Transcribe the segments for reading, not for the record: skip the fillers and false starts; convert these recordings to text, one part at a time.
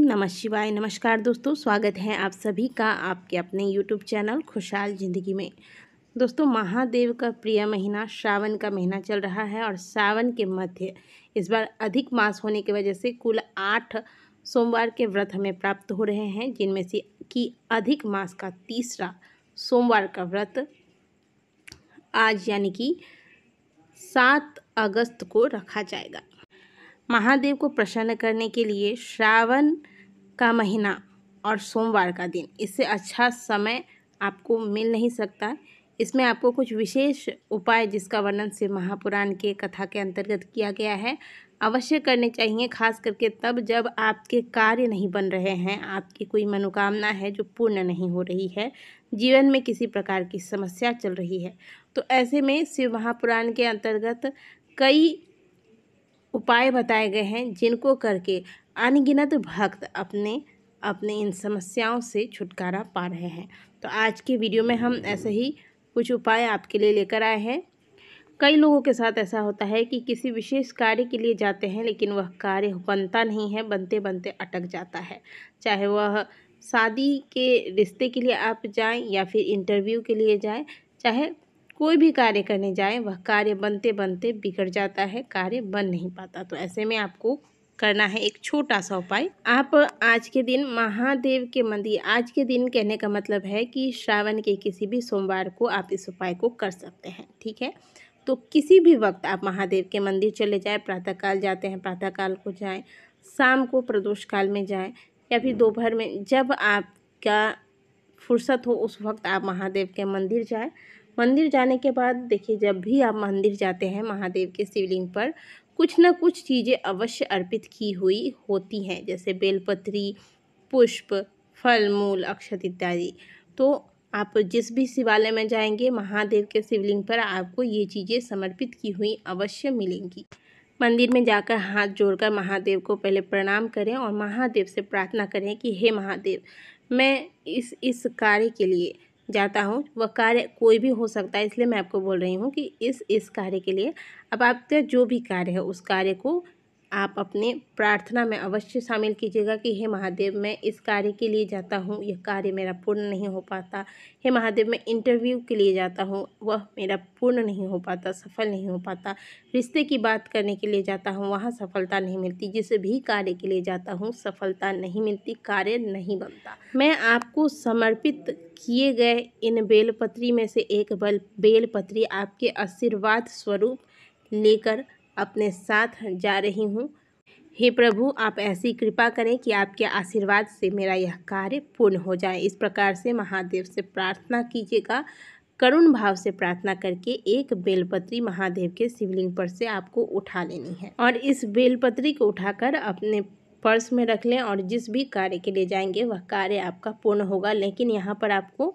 नमः शिवाय। नमस्कार दोस्तों, स्वागत है आप सभी का आपके अपने YouTube चैनल खुशहाल ज़िंदगी में। दोस्तों, महादेव का प्रिय महीना श्रावण का महीना चल रहा है और सावन के मध्य इस बार अधिक मास होने की वजह से कुल 8 सोमवार के व्रत हमें प्राप्त हो रहे हैं, जिनमें से कि अधिक मास का तीसरा सोमवार का व्रत आज यानी कि 7 अगस्त को रखा जाएगा। महादेव को प्रसन्न करने के लिए श्रावण का महीना और सोमवार का दिन, इससे अच्छा समय आपको मिल नहीं सकता। इसमें आपको कुछ विशेष उपाय जिसका वर्णन शिव महापुराण के कथा के अंतर्गत किया गया है, अवश्य करने चाहिए। खास करके तब जब आपके कार्य नहीं बन रहे हैं, आपकी कोई मनोकामना है जो पूर्ण नहीं हो रही है, जीवन में किसी प्रकार की समस्या चल रही है, तो ऐसे में शिव महापुराण के अंतर्गत कई उपाय बताए गए हैं जिनको करके अनगिनत भक्त अपने इन समस्याओं से छुटकारा पा रहे हैं। तो आज के वीडियो में हम ऐसे ही कुछ उपाय आपके लिए लेकर आए हैं। कई लोगों के साथ ऐसा होता है कि किसी विशेष कार्य के लिए जाते हैं लेकिन वह कार्य बनता नहीं है, बनते बनते अटक जाता है। चाहे वह शादी के रिश्ते के लिए आप जाएं या फिर इंटरव्यू के लिए जाएं, चाहे कोई भी कार्य करने जाएं, वह कार्य बनते बनते बिगड़ जाता है, कार्य बन नहीं पाता। तो ऐसे में आपको करना है एक छोटा सा उपाय। आप आज के दिन महादेव के मंदिर, आज के दिन कहने का मतलब है कि श्रावण के किसी भी सोमवार को आप इस उपाय को कर सकते हैं, ठीक है। तो किसी भी वक्त आप महादेव के मंदिर चले जाएं, प्रातःकाल जाते हैं प्रातःकाल को जाएं, शाम को प्रदोष काल में जाएं, या फिर दोपहर में, जब आपका फुर्सत हो उस वक्त आप महादेव के मंदिर जाएं। मंदिर जाने के बाद देखिए, जब भी आप मंदिर जाते हैं महादेव के शिवलिंग पर कुछ न कुछ चीज़ें अवश्य अर्पित की हुई होती हैं, जैसे बेलपत्री, पुष्प, फल मूल, अक्षत इत्यादि। तो आप जिस भी शिवालय में जाएंगे, महादेव के शिवलिंग पर आपको ये चीज़ें समर्पित की हुई अवश्य मिलेंगी। मंदिर में जाकर हाथ जोड़कर महादेव को पहले प्रणाम करें और महादेव से प्रार्थना करें कि हे महादेव, मैं इस कार्य के लिए जाता हूँ। वह कार्य कोई भी हो सकता है, इसलिए मैं आपको बोल रही हूँ कि इस कार्य के लिए, अब आपका जो भी कार्य है उस कार्य को आप अपने प्रार्थना में अवश्य शामिल कीजिएगा कि हे महादेव, मैं इस कार्य के लिए जाता हूँ, यह कार्य मेरा पूर्ण नहीं हो पाता। हे महादेव, मैं इंटरव्यू के लिए जाता हूँ, वह मेरा पूर्ण नहीं हो पाता, सफल नहीं हो पाता। रिश्ते की बात करने के लिए जाता हूँ, वहाँ सफलता नहीं मिलती। जिस भी कार्य के लिए जाता हूँ सफलता नहीं मिलती, कार्य नहीं बनता। मैं आपको समर्पित किए गए इन बेलपत्री में से एक बेलपत्री आपके आशीर्वाद स्वरूप लेकर अपने साथ जा रही हूँ। हे प्रभु, आप ऐसी कृपा करें कि आपके आशीर्वाद से मेरा यह कार्य पूर्ण हो जाए। इस प्रकार से महादेव से प्रार्थना कीजिएगा। करुण भाव से प्रार्थना करके एक बेलपत्री महादेव के शिवलिंग पर से आपको उठा लेनी है और इस बेलपत्री को उठाकर अपने पर्स में रख लें और जिस भी कार्य के लिए जाएंगे वह कार्य आपका पूर्ण होगा। लेकिन यहाँ पर आपको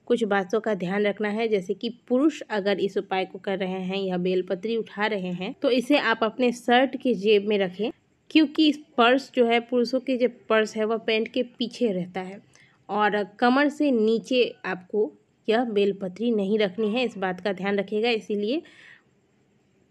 कुछ बातों का ध्यान रखना है, जैसे कि पुरुष अगर इस उपाय को कर रहे हैं या बेलपत्री उठा रहे हैं तो इसे आप अपने शर्ट की जेब में रखें, क्योंकि पर्स जो है, पुरुषों की जो पर्स है वह पैंट के पीछे रहता है और कमर से नीचे आपको यह बेलपत्री नहीं रखनी है। इस बात का ध्यान रखिएगा। इसीलिए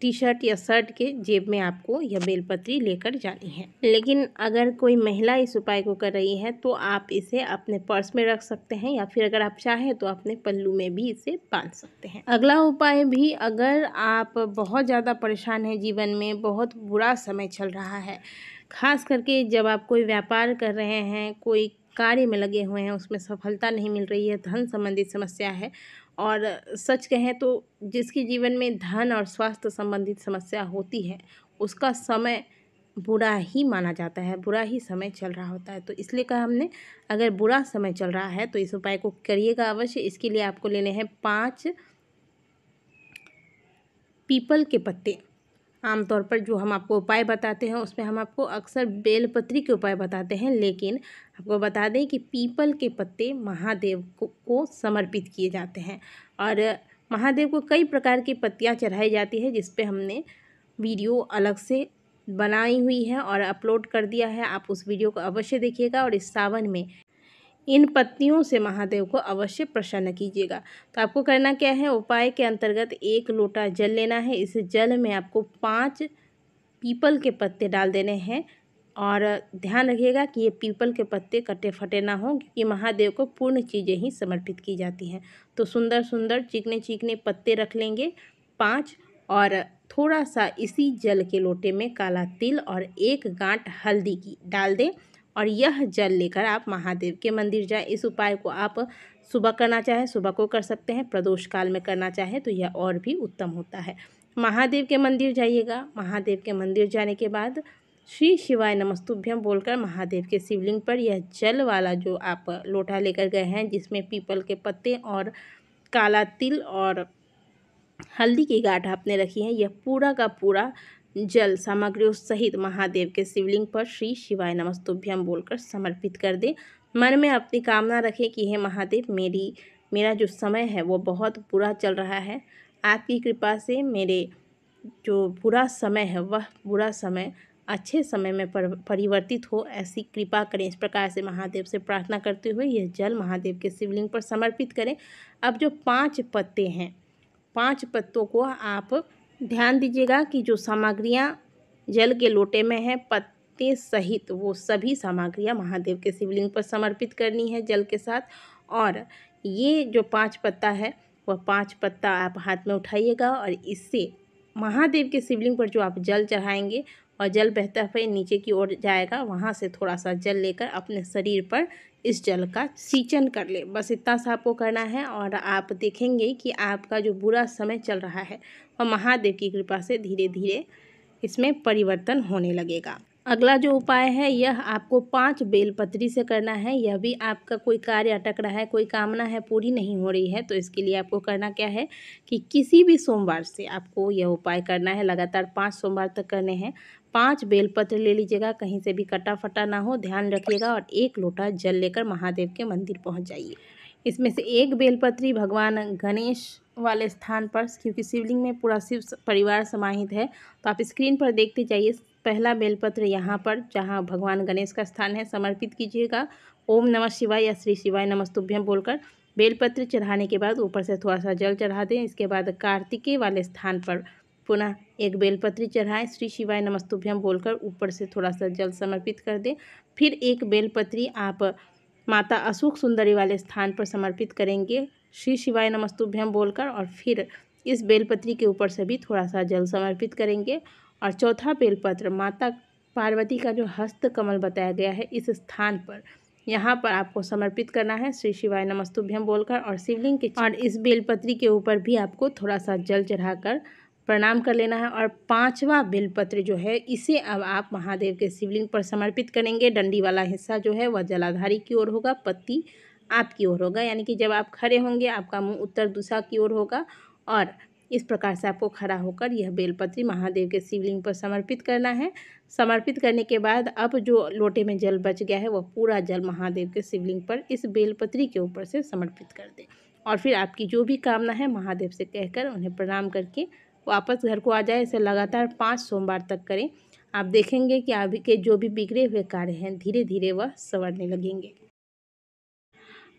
टी शर्ट या शर्ट के जेब में आपको यह बेलपत्री लेकर जानी है। लेकिन अगर कोई महिला इस उपाय को कर रही है तो आप इसे अपने पर्स में रख सकते हैं या फिर अगर आप चाहें तो अपने पल्लू में भी इसे बांध सकते हैं। अगला उपाय भी, अगर आप बहुत ज़्यादा परेशान हैं, जीवन में बहुत बुरा समय चल रहा है, खास करके जब आप कोई व्यापार कर रहे हैं, कोई कार्य में लगे हुए हैं, उसमें सफलता नहीं मिल रही है, धन संबंधित समस्या है, और सच कहें तो जिसके जीवन में धन और स्वास्थ्य संबंधित समस्या होती है उसका समय बुरा ही माना जाता है, बुरा ही समय चल रहा होता है। तो इसलिए कहा हमने, अगर बुरा समय चल रहा है तो इस उपाय को करिएगा अवश्य। इसके लिए आपको लेने हैं 5 पीपल के पत्ते। आमतौर पर जो हम आपको उपाय बताते हैं उसमें हम आपको अक्सर बेलपत्री के उपाय बताते हैं, लेकिन आपको बता दें कि पीपल के पत्ते महादेव को समर्पित किए जाते हैं और महादेव को कई प्रकार की पत्तियां चढ़ाई जाती है, जिस पे हमने वीडियो अलग से बनाई हुई है और अपलोड कर दिया है। आप उस वीडियो को अवश्य देखिएगा और इस सावन में इन पत्तियों से महादेव को अवश्य प्रसन्न कीजिएगा। तो आपको करना क्या है, उपाय के अंतर्गत 1 लोटा जल लेना है। इस जल में आपको 5 पीपल के पत्ते डाल देने हैं और ध्यान रखिएगा कि ये पीपल के पत्ते कटे फटे ना हों, क्योंकि महादेव को पूर्ण चीज़ें ही समर्पित की जाती हैं। तो सुंदर सुंदर चिकने चिकने पत्ते रख लेंगे 5, और थोड़ा सा इसी जल के लोटे में काला तिल और 1 गांठ हल्दी की डाल दें, और यह जल लेकर आप महादेव के मंदिर जाएं। इस उपाय को आप सुबह करना चाहें सुबह को कर सकते हैं, प्रदोष काल में करना चाहें तो यह और भी उत्तम होता है। महादेव के मंदिर जाइएगा। महादेव के मंदिर जाने के बाद श्री शिवाय नमस्तुभ्यम बोलकर महादेव के शिवलिंग पर यह जल वाला जो आप लोटा लेकर गए हैं, जिसमें पीपल के पत्ते और काला तिल और हल्दी की गांठ आपने रखी है, यह पूरा का पूरा जल सामग्रियों सहित महादेव के शिवलिंग पर श्री शिवाय नमस्तुभ्यम बोलकर समर्पित कर दें। मन में अपनी कामना रखें कि हे महादेव, मेरा जो समय है वो बहुत बुरा चल रहा है। आपकी कृपा से मेरे जो बुरा समय है वह बुरा समय अच्छे समय में परिवर्तित हो, ऐसी कृपा करें। इस प्रकार से महादेव से प्रार्थना करते हुए यह जल महादेव के शिवलिंग पर समर्पित करें। अब जो 5 पत्ते हैं, 5 पत्तों को आप ध्यान दीजिएगा कि जो सामग्रियाँ जल के लोटे में हैं, पत्ते सहित वो सभी सामग्रियाँ महादेव के शिवलिंग पर समर्पित करनी है जल के साथ। और ये जो 5 पत्ता है वह 5 पत्ता आप हाथ में उठाइएगा, और इससे महादेव के शिवलिंग पर जो आप जल चढ़ाएंगे और जल बहता हुए नीचे की ओर जाएगा, वहाँ से थोड़ा सा जल लेकर अपने शरीर पर इस जल का सिंचन कर ले। बस इतना सा आपको करना है, और आप देखेंगे कि आपका जो बुरा समय चल रहा है वह महादेव की कृपा से धीरे धीरे इसमें परिवर्तन होने लगेगा। अगला जो उपाय है यह आपको 5 बेलपत्री से करना है। यह भी आपका कोई कार्य अटक रहा है, कोई कामना है पूरी नहीं हो रही है, तो इसके लिए आपको करना क्या है कि किसी भी सोमवार से आपको यह उपाय करना है। लगातार 5 सोमवार तक करने हैं। 5 बेलपत्र ले लीजिएगा, कहीं से भी कटा फटा ना हो, ध्यान रखिएगा, और 1 लोटा जल लेकर महादेव के मंदिर पहुँच जाइए। इसमें से 1 बेलपत्री भगवान गणेश वाले स्थान पर, क्योंकि शिवलिंग में पूरा शिव परिवार समाहित है, तो आप स्क्रीन पर देखते जाइए। पहला बेलपत्र यहाँ पर जहाँ भगवान गणेश का स्थान है समर्पित कीजिएगा। ओम नमः शिवाय या श्री शिवाय नमस्तुभ्यम बोलकर बेलपत्र चढ़ाने के बाद ऊपर से थोड़ा सा जल चढ़ा दें। इसके बाद कार्तिकेय वाले स्थान पर पुनः 1 बेलपत्री चढ़ाएं, श्री शिवाय नमस्तुभ्यम बोलकर ऊपर से थोड़ा सा जल समर्पित कर दें। फिर 1 बेलपत्री आप माता अशोक सुंदरी वाले स्थान पर समर्पित करेंगे श्री शिवाय नमस्तुभ्यम बोलकर, और फिर इस बेलपत्री के ऊपर से भी थोड़ा सा जल समर्पित करेंगे। और चौथा बेलपत्र माता पार्वती का जो हस्त कमल बताया गया है इस स्थान पर, यहाँ पर आपको समर्पित करना है श्री शिवाय नमस्तुभ्यम बोलकर, और शिवलिंग के और इस बेलपत्री के ऊपर भी आपको थोड़ा सा जल चढ़ाकर प्रणाम कर लेना है। और 5वां बेलपत्र जो है इसे अब आप महादेव के शिवलिंग पर समर्पित करेंगे। डंडी वाला हिस्सा जो है वह जलाधारी की ओर होगा, पत्ती आपकी ओर होगा, यानी कि जब आप खड़े होंगे आपका मुंह उत्तर दिशा की ओर होगा, और इस प्रकार से आपको खड़ा होकर यह बेलपत्री महादेव के शिवलिंग पर समर्पित करना है। समर्पित करने के बाद अब जो लोटे में जल बच गया है वह पूरा जल महादेव के शिवलिंग पर इस बेलपत्री के ऊपर से समर्पित कर दें, और फिर आपकी जो भी कामना है महादेव से कहकर उन्हें प्रणाम करके वापस घर को आ जाए। इसे लगातार 5 सोमवार तक करें। आप देखेंगे कि आपके जो भी बिगड़े हुए कार्य हैं धीरे धीरे वह संवरने लगेंगे।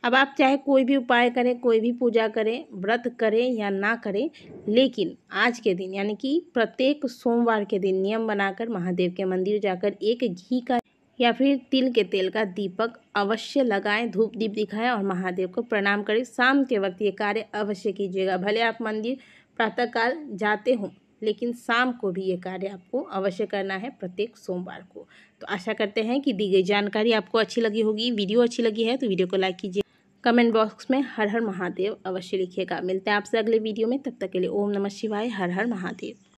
अब आप चाहे कोई भी उपाय करें, कोई भी पूजा करें, व्रत करें या ना करें, लेकिन आज के दिन यानी कि प्रत्येक सोमवार के दिन नियम बनाकर महादेव के मंदिर जाकर 1 घी का या फिर तिल के तेल का दीपक अवश्य लगाएं, धूप दीप दिखाएं और महादेव को प्रणाम करें। शाम के वक्त ये कार्य अवश्य कीजिएगा। भले आप मंदिर प्रातःकाल जाते हों, लेकिन शाम को भी ये कार्य आपको अवश्य करना है प्रत्येक सोमवार को। तो आशा करते हैं कि दी गई जानकारी आपको अच्छी लगी होगी। वीडियो अच्छी लगी है तो वीडियो को लाइक कीजिए, कमेंट बॉक्स में हर हर महादेव अवश्य लिखिएगा। मिलते हैं आपसे अगले वीडियो में, तब तक के लिए ओम नमः शिवाय, हर हर महादेव।